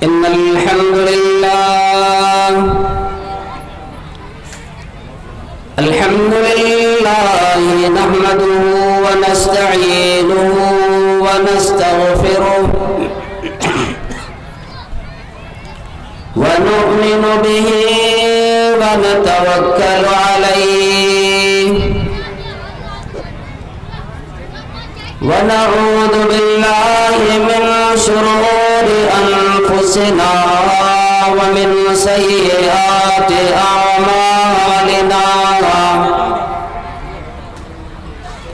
إن الحمد لله نحمده ونستعينه ونستغفره ونؤمن به ونتوكل عليه ونعوذ بالله من شرور أنفسنا ومن سيئات أعمالنا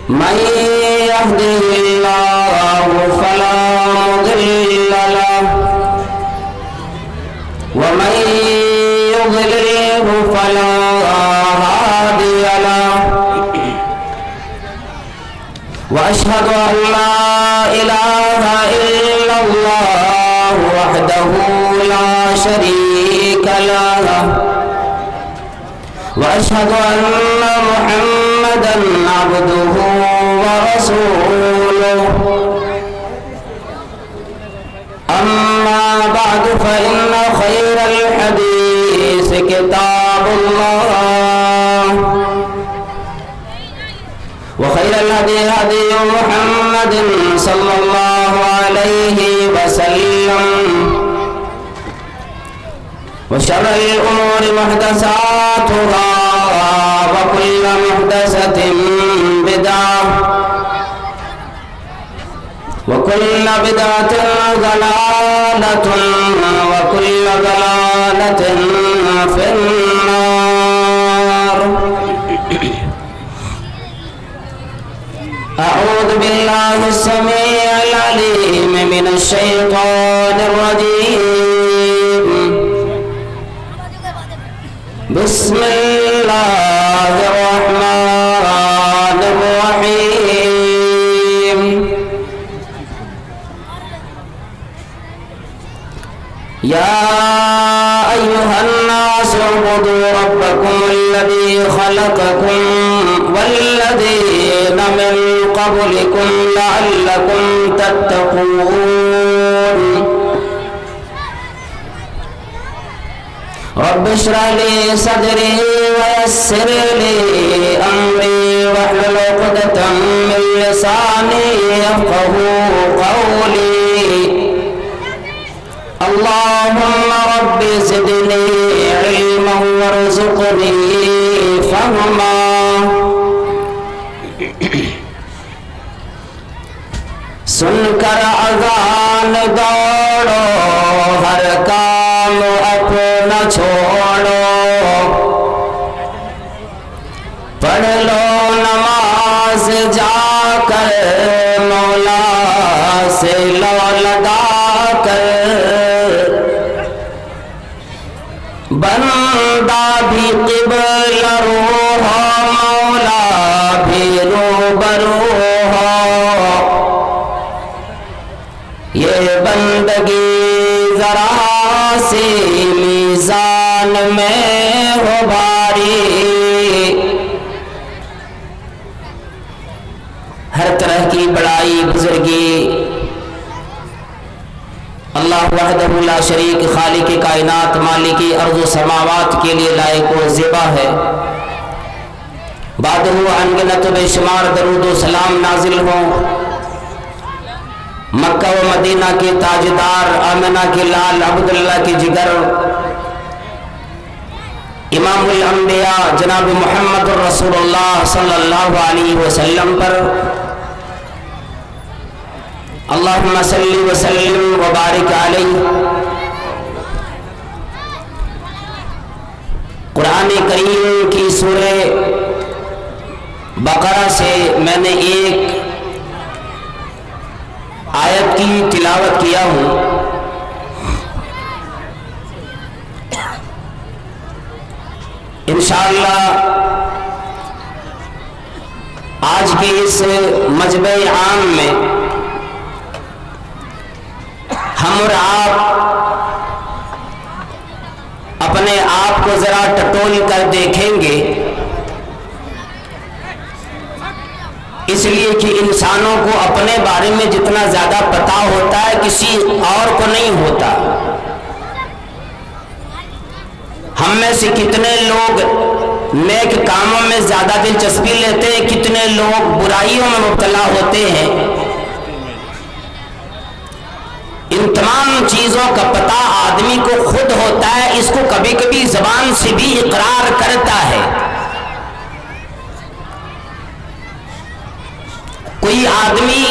من يهده الله فلا مضل له ومن يضلله فلا هادي له وأشهد أن لا إله إلا الله وحده لا شريك له وأشهد أن محمدا عبده ورسوله أما بعد فإن خير الحديث كتاب الله وخير الهدي هدي محمد صلى الله عليه وسلم وشر الأمور محدثاتها وكل محدثة بدعة وكل بدعة ضلالة وكل ضلالة في النار. أعوذ بالله السميع العليم من الشيطان الرجيم. بسم الله الرحمن الرحيم. يا أيها الناس اعبدوا ربكم الذي خلقكم والذين من قبلكم لعلكم تتقون. رب اشرح لي صدري ويسر لي أمري واحلل عقدة من لساني يفقهوا قولي. اللهم رب زدني علما وارزقني فهما. سن کر اذان دوڑو ہر کام اپنا چھوڑو پڑھ لو نماز جا کر مولا سے لو لگا کر. بندہ بھی قبلہ رو ہو مولا بھی روبرو ہو. یہ بندگی ذرا سی میزان میں ہو بھاری. ہر طرح کی بڑائی بزرگی اللہ وحدہ لا شریک خالق کائنات مالک ارض و سماوات کے لیے لائق و زیبا ہے. بعد انگنت بے شمار درود و سلام نازل ہوں مکہ و مدینہ کے تاجدار آمنہ کے لال عبداللہ کے جگر امام الانبیاء جناب محمد رسول اللہ صلی اللہ علیہ وسلم پر. اللہم صلی وسلم وبارک علیہ. قرآن کریم کی سورہ بقرہ سے میں نے ایک آیت کی تلاوت کیا ہوں. انشاءاللہ آج کے اس مجمع عام میں ہم اور آپ اپنے آپ کو ذرا ٹٹول کر دیکھیں گے. اس لیے کہ انسانوں کو اپنے بارے میں جتنا زیادہ پتا ہوتا ہے کسی اور کو نہیں ہوتا. ہم میں سے کتنے لوگ نیک کاموں میں زیادہ دلچسپی لیتے ہیں، کتنے لوگ برائیوں میں مبتلا ہوتے ہیں۔ ان تمام چیزوں کا پتہ آدمی کو خود ہوتا ہے، اس کو کبھی کبھی زبان سے بھی اقرار کرتا ہے۔ کوئی آدمی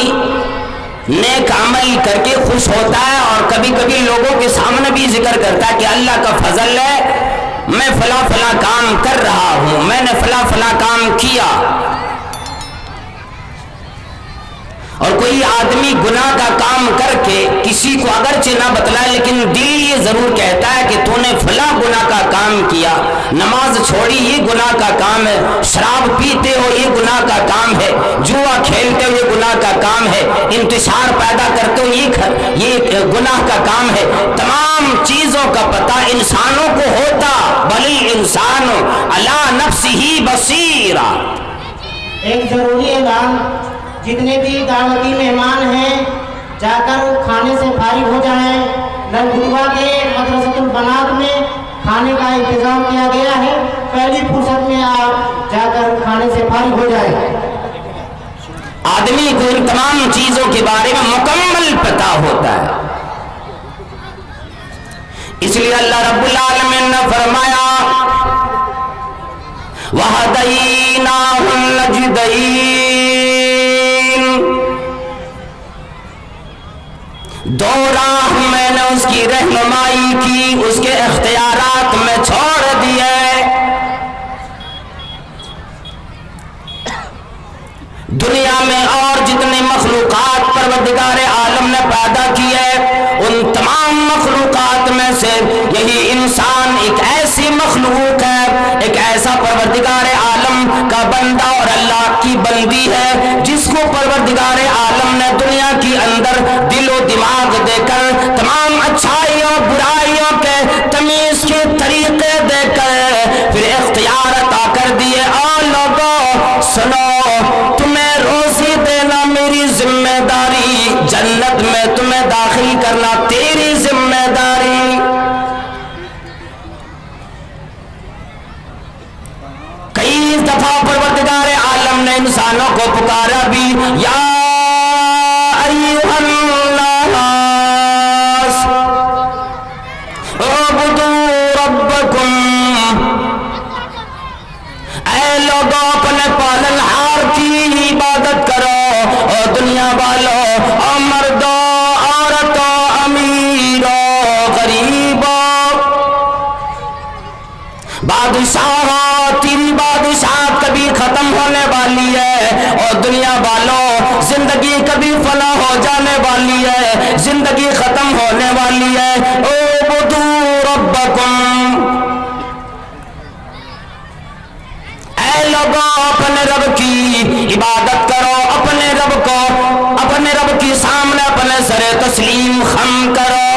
نیک عمل کر کے خوش ہوتا ہے اور کبھی کبھی لوگوں کے سامنے بھی ذکر کرتا ہے کہ اللہ کا فضل ہے، میں فلاں فلاں کام کر رہا ہوں، میں نے فلاں فلاں کام کیا۔ اور کوئی آدمی گناہ کا کام کر کے کسی کو اگرچہ نہ بتلائے لیکن دل یہ ضرور کہتا ہے کہ تو نے فلاں گناہ کا کام کیا، نماز چھوڑی یہ گناہ کا کام ہے، شراب پیتے ہو یہ گناہ کا کام ہے، جوا کھیلتے ہو یہ گناہ کا کام ہے، انتشار پیدا کرتے ہو یہ گناہ کا کام ہے۔ تمام چیزوں کا پتہ انسانوں کو ہوتا، بل الانسان علی نفسہ بصیرہ۔ ایک ضروری اعلان، جتنے بھی دعوتی مہمان ہیں جا کر کھانے سے فارغ ہو جائیں۔ للگروا کے مدرسۃ البنات میں کھانے کا انتظام کیا گیا ہے، پہلی فرصت میں آپ جا کر کھانے سے فارغ ہو جائیں۔ آدمی کو ان تمام چیزوں کے بارے میں مکمل پتہ ہوتا ہے، اس لیے اللہ رب العالمین نے فرمایا وَهَدَيْنَاهُ النَّجْدَيْنِ، دو راہ میں نے اس کی رہنمائی کی، اس کے اختیارات میں چھوڑ دیے۔ دنیا میں اور جتنے مخلوقات پروردگار عالم نے پیدا کی ہے، ان تمام مخلوقات میں سے یہی انسان ایک ایسی مخلوق ہے، ایک ایسا پروردگار عالم کا بندہ اور اللہ کی بندی ہے جس کو پروردگار عالم نے دنیا کے اندر دل و دماغ دے کر، تمام اچھائیوں برائیوں کے تمیز کے طریقے دے کر پھر اختیار عطا کر دیے۔ اور لوگوں سنو، تمہیں روزی دینا میری ذمہ داری، جنت میں تمہیں داخل کرنا تیری ذمہ داری۔ کئی دفعہ پروردگار عالم نے انسانوں کو پکارا بھی، یا ایھا الناس اعبدوا ربکم، اے لوگوں اپنے پالنہار کی عبادت کرو، اور دنیا والوں اور مردوں عورتوں امیروں غریبوں بادشاہوں، تیری بادشاہت کبھی ختم ہونے والی ہے، اور دنیا والوں زندگی کبھی فنا ہو جانے والی ہے، زندگی ختم ہونے والی ہے۔ اعبدوا ربکم، اے لوگوں اپنے رب کی عبادت کرو، اپنے رب کو اپنے رب کے سامنے اپنے سر تسلیم خم کرو۔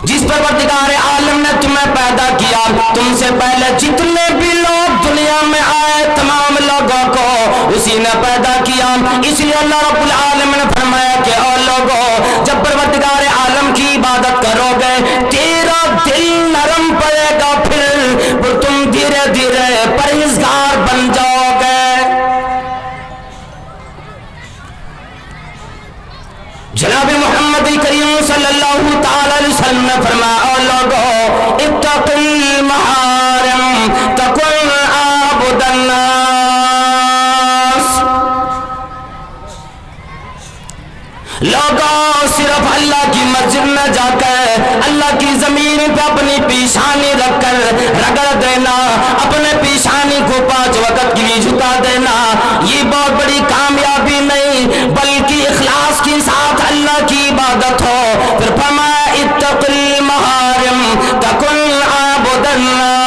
جس پروردگار عالم نے تمہیں پیدا کیا، تم سے پہلے جتنے بھی لوگ دنیا میں آئے تمام لوگوں کو اسی نے پیدا کیا۔ اس لیے اللہ رب العالمین نے فرمایا کہ اے لوگوں، جب پروردگار عالم کی عبادت کرو گے تیرا دل نرم پڑے گا، پھر تم دھیرے دھیرے پرہیزگار بن جاؤ گے۔ جناب محمد کریم صلی اللہ تعالی علیہ وسلم نے فرمایا، اے لوگوں اتق المحارم تکن عابد الناس، لوگوں صرف اللہ کی مسجد میں جا کر اللہ کی زمین پہ اپنی پیشانی رکھ کر رگڑ دینا، اپنے پیشانی کو 5 وقت کے لیے جھکا دینا، یہ بہت بڑی کامیابی نہیں بلکہ اخلاص کے ساتھ اللہ کی عبادت ہو۔ پھر فرمایا اتق المحارم تکن عابد الناس،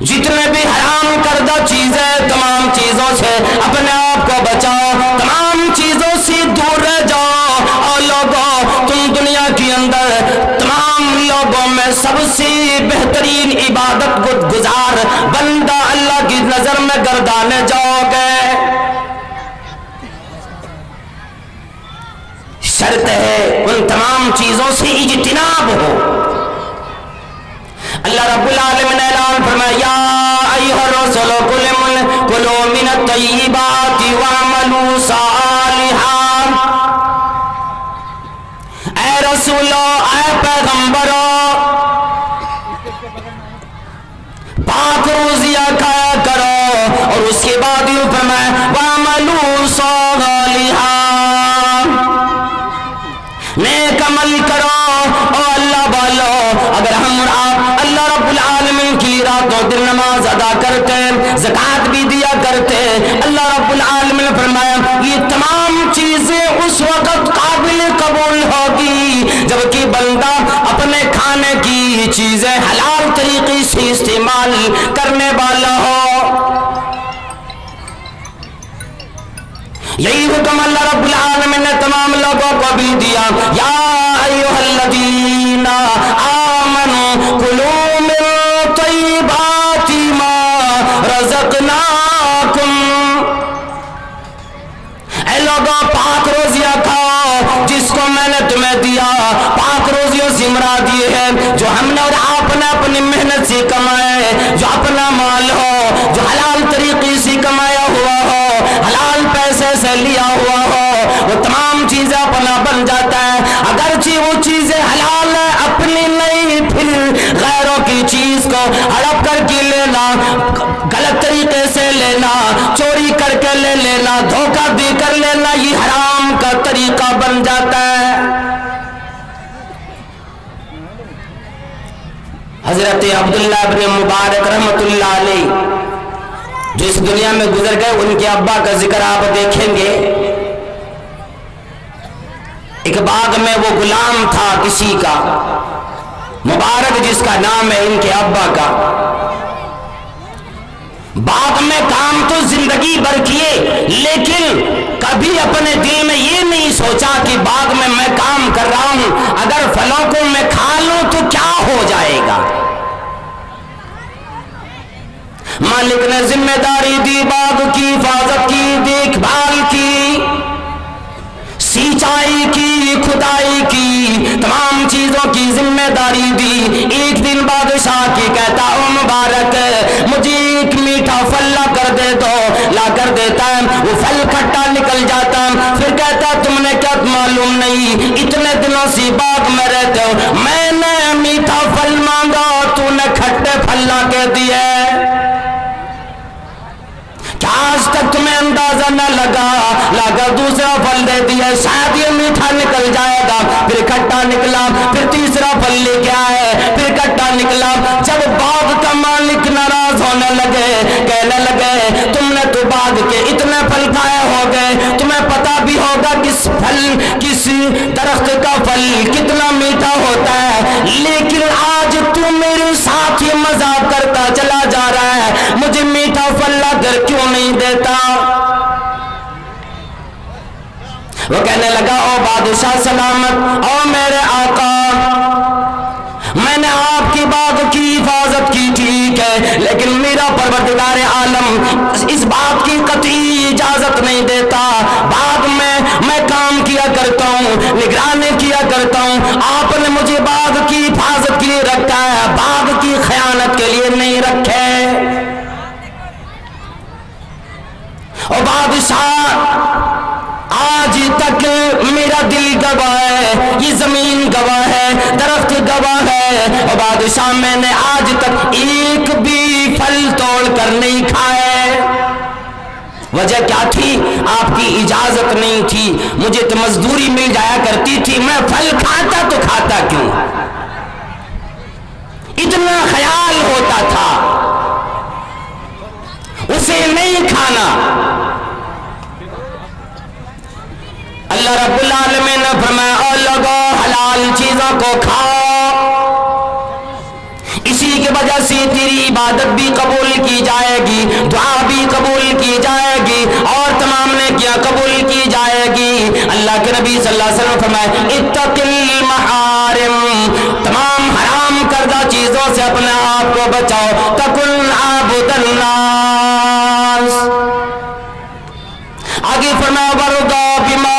جتنے بھی حرام کردہ چیزیں تمام چیزوں سے اپنے آپ کو بچاؤ، تمام چیزوں سے دور رہ جاؤ۔ اور لوگوں تم دنیا کے اندر تمام لوگوں میں سب سے بہترین عبادت گزار بندہ اللہ کی نظر میں گردانے جاؤ گے۔ شرط ہے ان تمام چیزوں سے اجتناب ہو۔ اللہ رب العالمین نے اعلان فرمایا یا ایھا الرسول کلوا من الطیبات واعملوا صالحا، اے رسولو، اے پیغمبرو، پاک روزیاں کھایا کرو، اور اس کے بعد یوں فرمایا واعملوا صالحا، نیک عمل کرو۔ او اللہ والو، اگر ہم اور آپ اللہ رب العالمین کی راتوں دن نماز ادا کرتے، زکوٰۃ بھی دیا کرتے، اللہ رب العالمین نے فرمایا یہ تمام چیزیں اس وقت قابل قبول ہوگی جبکہ بندہ اپنے کھانے کی چیزیں حلال طریقے سے استعمال کرنے والا ہو۔ یہی حکم اللہ رب العالمین نے تمام لوگوں کو بھی دیا، یا ایھا الذین آمنوا کلوا من طیبات ما رزقناکم، اے لوگوں پاک روزیاں کھاؤ جس کو میں نے تمہیں دیا۔ پاک روزیوں سے مراد یہ ہے جو ہم نے اور آپ نے اپنی محنت سے کمائے، جو اپنا مال ہو، جو حلال طریقے سے کمایا ہوا ہو، حلال پیسے سے لیا ہوا ہو، وہ تمام چیزیں اپنا بن جاتا ہے۔ اگرچہ وہ چیزیں حلال ہے، اپنی نہیں، پھر غیروں کی چیز کو ہڑپ کر کے لینا، غلط طریقے سے لینا، چوری کر کے لے لینا، دھوکہ دے کر لینا، یہ حرام کا طریقہ بن جاتا ہے۔ حضرت عبداللہ ابن مبارک رحمت اللہ علیہ جو اس دنیا میں گزر گئے، ان کے ابا کا ذکر آپ دیکھیں گے۔ ایک باغ میں وہ غلام تھا کسی کا، مبارک جس کا نام ہے ان کے ابا کا۔ باغ میں کام تو زندگی بھر کیے، لیکن کبھی اپنے دل میں یہ نہیں سوچا کہ باغ میں میں کام کر رہا ہوں، اگر پھلوں کو میں کھا لوں تو کیا ہو جائے گا۔ مالک نے ذمہ داری دی باغ کی حفاظت کی، دیکھ بھال کی، سینچائی کی، کھدائی کی، تمام چیزوں کی ذمہ داری دی۔ ایک دن بادشاہ کی کہتا او مبارک مجھے ایک میٹھا پھل لا کر دے دو، لا کر دیتا ہے، وہ پھل کھٹا نکل جاتا ہے، پھر کہتا تم نے کیا معلوم نہیں اتنے دنوں سے باغ میں رہتے ہو، میں نے میٹھا پھل مانگا اور تو نے کھٹے پھل لا کے دیے، کیا آج تک تمہیں اندازہ نہ لگا دوسرا پھل دے دیا، شاید یہ میٹھا نکل جائے گا، پھر کھٹا نکلا، پھر تیسرا پھل لے کے آئے، پھر کھٹا نکلا۔ جب باغ کا مالک ناراض ہونے لگے، کہنے لگے تم نے تو باغ کے اتنے پھل کھائے ہو گئے، تمہیں پتا بھی ہوگا کس درخت کا پھل کتنا میٹھا ہوتا ہے، لیکن آج تو میرے ساتھ یہ مذاق کرتا چلا جا رہا ہے، مجھے میٹھا پھل لا کر کیوں نہیں دیتا؟ وہ کہنے لگا او بادشاہ سلامت، او میرے آقا، میں نے آپ کی باغ کی حفاظت کی ٹھیک ہے، لیکن میرا پروردگار عالم اس بات کی قطعی اجازت نہیں دیتا، باغ میں کام کیا کرتا ہوں، نگرانی کیا کرتا ہوں، آپ نے مجھے باغ کی حفاظت کے لیے رکھا ہے، باغ کی خیانت کے لیے نہیں رکھے۔ اور بادشاہ آج تک میرا دل گواہ ہے، یہ زمین گواہ ہے، درخت گواہ ہے، اور بادشاہ میں نے آج تک ایک بھی پھل توڑ کر نہیں کھائے۔ وجہ کیا تھی؟ آپ کی اجازت نہیں تھی، مجھے تو مزدوری مل جایا کرتی تھی، میں پھل کھاتا تو کھاتا کیوں؟ اتنا خیال ہوتا تھا اسے نہیں کھانا۔ اللہ رب العالمین نے فرمایا اے لوگو حلال چیزوں کو کھاؤ، اسی کی وجہ سے تیری عبادت بھی قبول کی جائے گی، دعا بھی قبول کی جائے گی، اور تمام نیکیاں قبول کی جائے گی۔ اللہ کے نبی صلی اللہ علیہ وسلم فرمائے اتق المحارم، تمام حرام کردہ چیزوں سے اپنے آپ کو بچاؤ، تکن عابد الناس۔ آگے فرمایا وَرْضَى بِمَا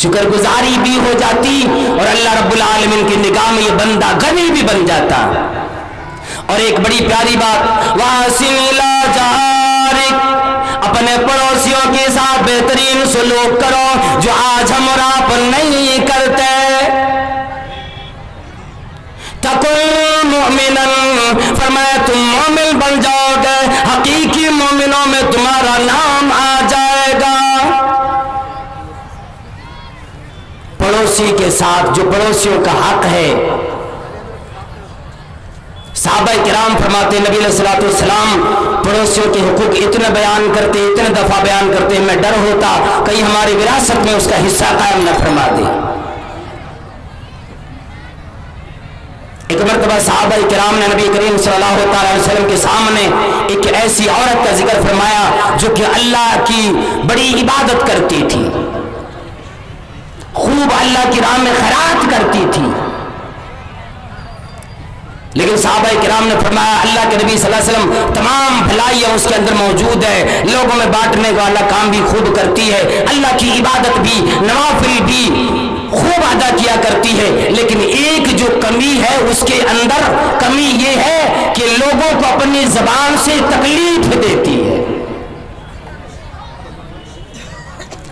شکر گزاری بھی ہو جاتی اور اللہ رب العالمین کی نگاہ میں یہ بندہ غنی بھی بن جاتا. اور ایک بڑی پیاری بات، وَأَحْسِنْ إِلَىٰ جَارِكَ، اپنے پڑوسیوں کے ساتھ بہترین سلوک کرو جو آج ہم اور آپ نہیں کرتے. تَكُنْ مُؤْمِنًا، فرمایا تم مومن بن جاؤ گے، حقیقی مومنوں میں تمہارا نام آ جائے گا. پڑوسی کے ساتھ جو پڑوسیوں کا حق ہے، صحابہ کرام فرماتے نبی علیہ السلام پڑوسیوں کے حقوق اتنے بیان کرتے، اتنے دفعہ بیان کرتے، میں ڈر ہوتا کہیں ہماری وراثت میں اس کا حصہ قائم نہ فرما دے. ایک مرتبہ صحابہ کرام نے نبی کریم صلی اللہ علیہ وسلم کے سامنے ایک ایسی عورت کا ذکر فرمایا جو کہ اللہ کی بڑی عبادت کرتی تھی، خوب اللہ کی راہ میں خیرات کرتی تھی، لیکن صحابہ کرام نے فرمایا اللہ کے نبی صلی اللہ علیہ وسلم تمام بھلائیاں اس کے اندر موجود ہے، لوگوں میں بانٹنے والا کام بھی خوب کرتی ہے، اللہ کی عبادت بھی، نوافل بھی خوب ادا کیا کرتی ہے، لیکن ایک جو کمی ہے اس کے اندر کمی یہ ہے کہ لوگوں کو اپنی زبان سے تکلیف دیتی ہے،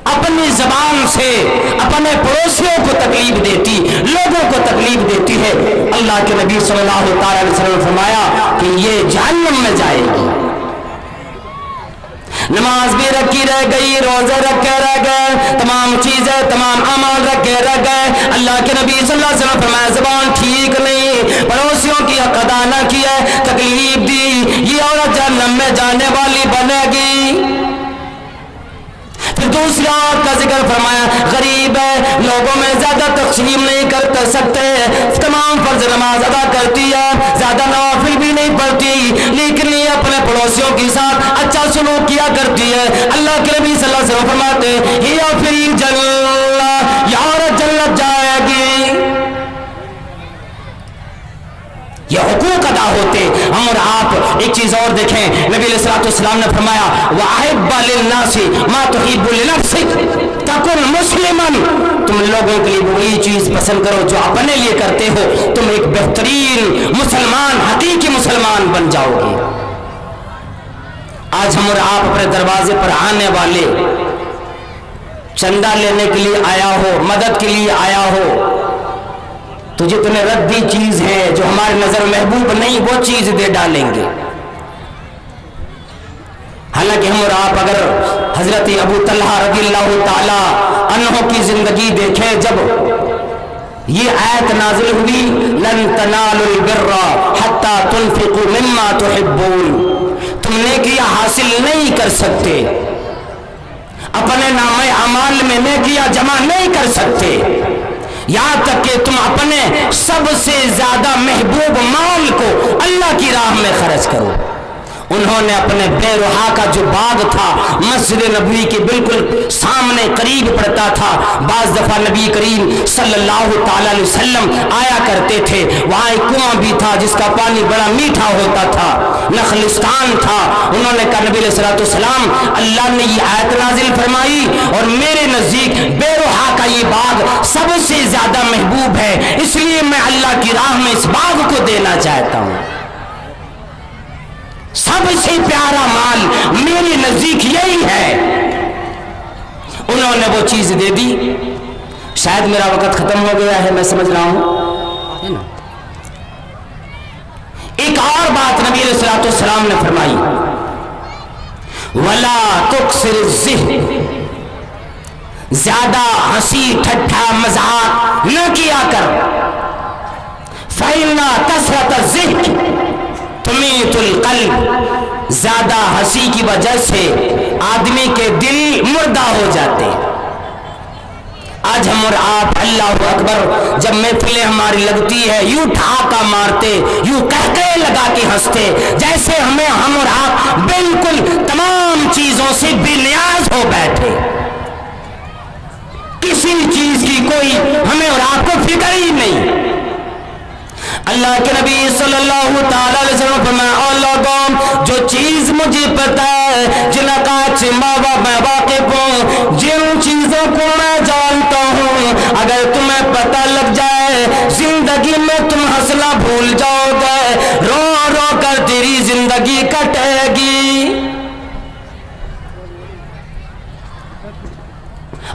اپنی زبان سے اپنے پڑوسیوں کو تکلیف دیتی، لوگوں کو تکلیف دیتی ہے. اللہ کے نبی صلی اللہ علیہ وسلم نے فرمایا کہ یہ جہنم میں جائے گی. نماز بھی رکھی رہ گئی، روزے رکھے رہ گئے، تمام چیزیں تمام اعمال رکھے رہ گئے. اللہ کے نبی صلی اللہ علیہ وسلم فرمایا زبان ٹھیک نہیں، پڑوسیوں کی حق ادا نہ کیا، تکلیف دی، یہ عورت جہنم میں جانے والی بنے گی. پھر دوسری عورت کا ذکر فرمایا غریب ہے، لوگوں میں زیادہ تقسیم نہیں کر سکتے، تمام فرض نماز ادا کرتی ہے، زیادہ نوافل بھی نہیں پڑھتی، لیکن یہ اپنے پڑوسیوں کے ساتھ اچھا سلوک کیا کرتی ہے. اللہ کے نبی صلی اللہ علیہ وسلم فرماتے ہیں یہ فی جنہ، یہ عورت جنت جائے گی. یہ حقوق ادا ہوتے. ہم اور آپ ایک چیز اور دیکھیں، نبی علیہ السلام نے فرمایا وَأَحِبَّ لِلنَّاسِ مَا تُحِبُّ لِنَفْسِكَ تَكُنْ مُسْلِمًا، تم لوگوں کے لیے وہی چیز پسند کرو جو اپنے لیے کرتے ہو، تم ایک بہترین مسلمان، حقیقی مسلمان بن جاؤ گے. آج ہم اور آپ اپنے دروازے پر آنے والے چندہ لینے کے لیے آیا ہو، مدد کے لیے آیا ہو، تو جتنے ردی چیز ہے جو ہماری نظر محبوب نہیں وہ چیز دے ڈالیں گے. حالانکہ ہم اور آپ اگر حضرت ابو طلحہ رضی اللہ تعالی عنہ کی زندگی دیکھیں، جب یہ آیت نازل ہوئی لن تنالوا البر حتی تنفقوا مما تحبون، تم نیکیاں حاصل نہیں کر سکتے، اپنے نامہ اعمال میں نیکیاں جمع نہیں کر سکتے یہاں تک کہ تم اپنے سب سے زیادہ محبوب مال کو اللہ کی راہ میں خرچ کرو. انہوں نے اپنے بے رحا کا جو باغ تھا مسجد نبوی کے بالکل سامنے قریب پڑتا تھا، بعض دفعہ نبی کریم صلی اللہ تعالی علیہ وسلم آیا کرتے تھے، وہاں ایک کنواں بھی تھا جس کا پانی بڑا میٹھا ہوتا تھا، نخلستان تھا. انہوں نے کہا نبی علیہ السلام اللہ نے یہ آیت نازل فرمائی اور میرے نزدیک بے رحا کا یہ باغ سب سے زیادہ محبوب ہے، اس لیے میں اللہ کی راہ میں اس باغ کو دینا چاہتا ہوں. سب سے پیارا مال میرے نزدیک یہی ہے. انہوں نے وہ چیز دے دی. شاید میرا وقت ختم ہو گیا ہے، میں سمجھ رہا ہوں. ایک اور بات نبی علیہ السلام نے فرمائی وَلَا تُكْسِرِ الزِّهْنِ، زیادہ ہنسی ٹھٹھا مذاق نہ کیا کر. فَإِنَّ كَثْرَةَ الضِّحْكِ تمیت القلب، زیادہ ہنسی کی وجہ سے آدمی کے دل مردہ ہو جاتے. آج ہم اور آپ اللہ اکبر جب محفلیں ہماری لگتی ہے یوں ٹھاکا مارتے، یوں کہکے لگا کے ہنستے، جیسے ہم اور آپ بالکل تمام چیزوں سے بے نیاز ہو بیٹھے، کسی چیز کی کوئی ہمیں اور آپ کو فکر ہی نہیں. اللہ کے نبی صلی اللہ تعالی علیہ وسلم فرمایا اور لوگوں جو چیز مجھے پتا ہے، جن کا میں واقف ہوں، جن چیزوں کو میں جانتا ہوں بھول جاؤ گے رو رو کر تیری زندگی کٹے گی.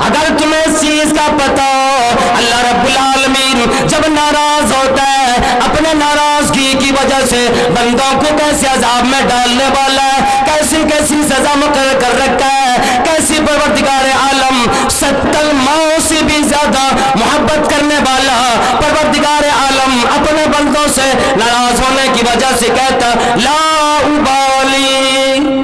اگر تمہیں اس چیز کا پتہ ہو اللہ رب العالمین جب ناراض ہوتا ہے اپنے ناراضگی کی وجہ سے بندوں کو کیسے عذاب میں ڈالنے والا ہے, کیسی کیسی سزا مقرر کر رکھا ہے, کیسی پروردگار عالم 70 ماؤں سے بھی زیادہ محبت کرنے والا پروردگار عالم اپنے بندوں سے ناراض ہونے کی وجہ سے کہتا لا ابالی,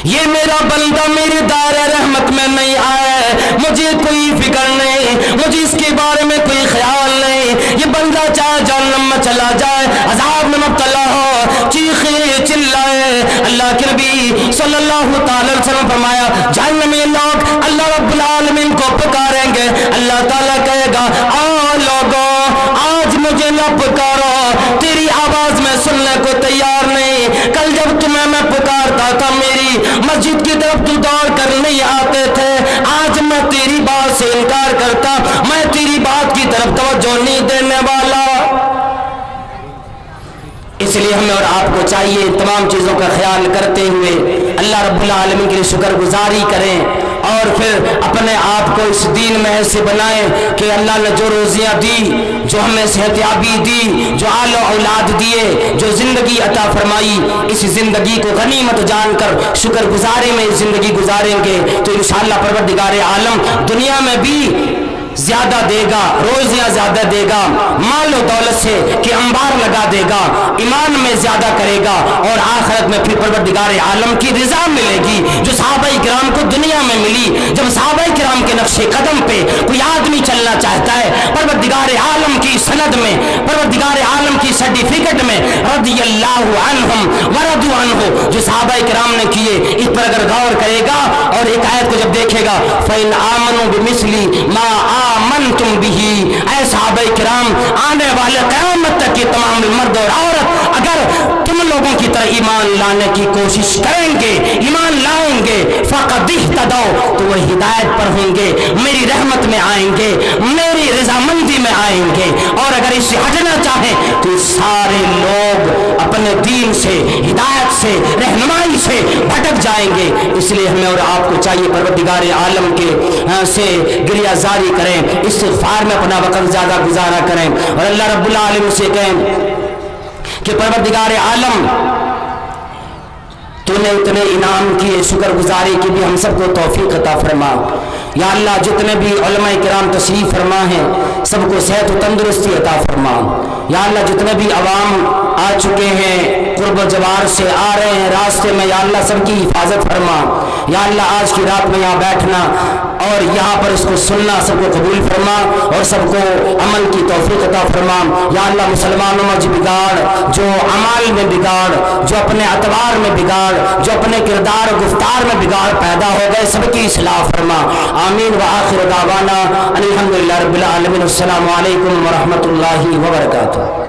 یہ میرا بندہ میری دار رحمت میں نہیں آیا ہے, مجھے کوئی فکر نہیں, مجھے اس کے بارے میں کوئی خیال نہیں. یہ بندہ چاہے جہنم میں چلا جائے, عذاب میں مبتلا ہو, چیخے چلائے. اللہ کے نبی صلی اللہ تعالی علیہ وسلم فرمایا جہنمی لوگ اللہ رب العالمین کو پکاریں گے, اللہ تعالیٰ کہے گا آ لوگوں آج مجھے نہ پکارو, تیری آواز میں سننے کو تیار نہیں. کل جب تمہیں میں پکارتا تھا میری مسجد کی طرف تو دوڑ کر نہیں آتے تھے, آج میں تیری بات سے انکار کرتا, میں تیری بات کی طرف توجہ نہیں دینے والا. اس لیے ہمیں اور آپ کو چاہیے تمام چیزوں کا خیال کرتے ہوئے اللہ رب العالمین کے لیے شکر گزاری کریں, اور پھر اپنے آپ کو اس دین میں ایسے بنائیں کہ اللہ نے جو روزیاں دی, جو ہمیں صحت یابی دی, جو آل و اولاد دیے, جو زندگی عطا فرمائی, اس زندگی کو غنیمت جان کر شکر گزاری میں زندگی گزاریں گے تو انشاءاللہ پروردگار عالم دنیا میں بھی زیادہ دے گا, روزیاں زیادہ دے گا, مال و دولت سے کہ انبار لگا دے گا, ایمان میں زیادہ کرے گا, اور آخرت میں پھر پروردگار عالم کی رضا ملے گی جو صحابہ کرام کو دنیا میں ملی. جب صحابہ کرام کے نقش قدم پہ کوئی آدمی چلنا چاہتا ہے پروردگار عالم کی سند میں, پروردگار عالم کی سرٹیفکیٹ میں رضی اللہ عنہم ورضوا عنہ جو صحابہ کرام نے کیے, اس پر اگر غور کرے گا اور ایک آیت کو جب دیکھے گا فَإِنْ آمَنُوا بِمِثْلِ مَا آمنتم بھی, اے صحابہ کرام آنے والے قیامت تک کے تمام مرد اور عورت اگر تم لوگوں کی طرح ایمان لانے کی کوشش کریں گے, ایمان لائیں گے, فقد اہتدوا تو وہ ہدایت پر ہوں گے, میری رحمت میں آئیں گے, میری رضامندی میں آئیں گے. اور اگر اس سے ہٹنا چاہیں تو سارے لوگ اپنے دین سے, ہدایت سے, رہنمائی سے بھٹک جائیں گے. اس لیے ہمیں اور آپ کو چاہیے پروردگار عالم کے سے گریہ زاری کریں, استغفار میں اپنا وقت زیادہ گزارا کریں, اور اللہ رب العالمین سے کہیں کہ پروردگار عالم تو نے اتنے انعام کیے, شکر گزاری کی بھی ہم سب کو توفیق عطا فرما. یا اللہ جتنے بھی علماء کرام تشریف فرما ہیں سب کو صحت و تندرستی عطا فرما. یا اللہ جتنے بھی عوام آ چکے ہیں قرب و جوار سے آ رہے ہیں راستے میں, یا اللہ سب کی حفاظت فرما. یا اللہ آج کی رات میں یہاں بیٹھنا اور یہاں پر اس کو سننا سب کو قبول فرما اور سب کو عمل کی توفیق عطا فرما. یا اللہ مسلمانوں میں جو بگاڑ, جو اعمال میں بگاڑ, جو اپنے اعتبار میں بگاڑ, جو اپنے کردار و گفتار میں بگاڑ پیدا ہو گئے سب کی اصلاح فرما. آمین. وآخر دعوانا الحمدللہ رب العالمین. السلام علیکم ورحمۃ اللہ وبرکاتہ.